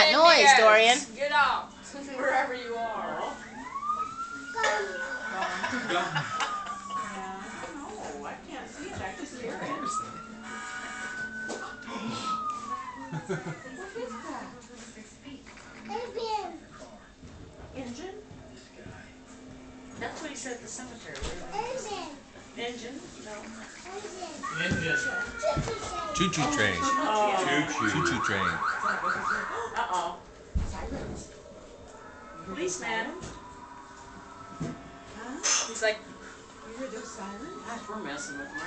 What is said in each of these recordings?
that noise, Dorian? Get out, wherever you are. Yeah. No, I can't see it. I just hear it. What is that? Engine? That's what he said at the cemetery. Engine? No. Engine. Choo-choo train. Oh. Choo-choo train. Uh-oh. Sirens. Policeman. Huh? He's like, you heard those sirens? Gosh, we're messing with them,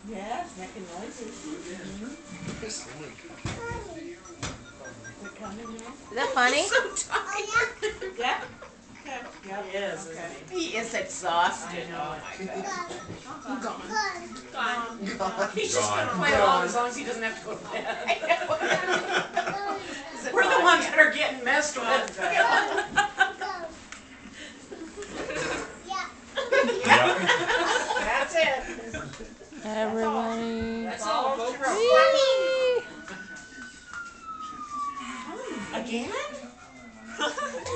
Yes, making noises. They're coming now. Is that funny? So tired. Yeah? Okay. Yeah, he is. Okay. He is exhausted. Oh my God. I'm gone. Gone. He's just going to play along as long as he doesn't have to go to bed. We're the ones that are getting messed with. That's it. Everybody. That's all. Again?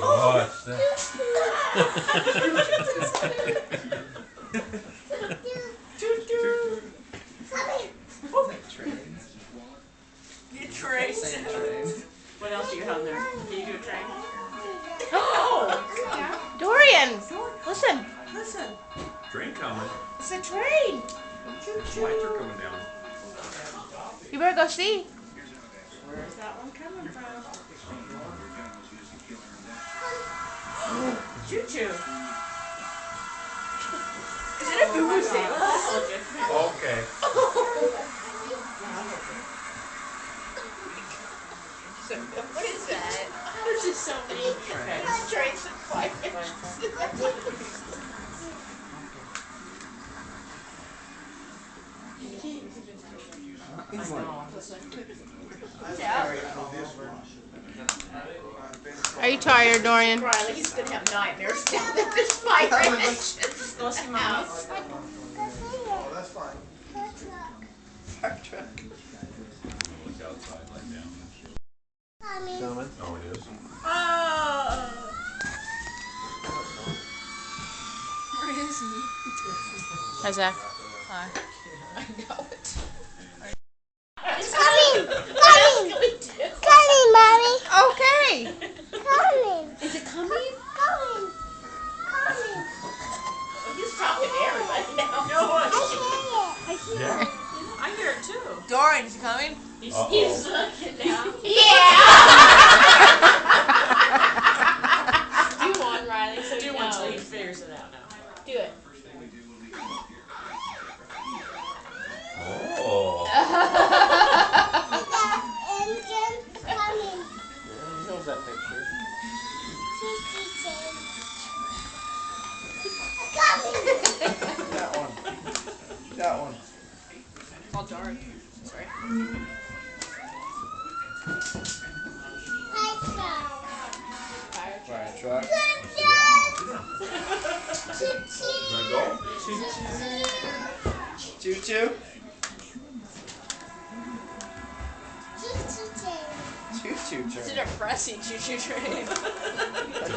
What's that? Toot toot. You train. What else do you have on there? Can you do a train? Oh! Dorian, listen. Listen. Train coming. It's a train. Lights are coming down. You better go see. Where's that one coming from? Choo choo. Is it a boo-boo? Okay. What is that? This is so neat. Okay. Trains and fires. Are you tired, Dorian? Riley, he's gonna have nightmares down at this fire engine. Go see Mama. Oh, that's fine. Fire truck. Look outside, like down. Gentlemen. Oh, it is. Oh. Where is he? Hi, Zach. Hi. I know it. It's coming! Coming! Coming, Mommy! Okay. Coming! Is it coming? Coming! Coming! He's talking to everybody now. No, I hear it! Yeah. I hear it too. Dorian, is he coming? He's looking now. Yeah. Do one, Riley. So do one till he figures it out now. Do it. Oh. The engine's coming! He knows that picture. Coming! That one. That one. Oh, darn. Sorry. Fire truck. Wanna go? Choo choo. Choo choo It's a train. depressing choo-choo train. That's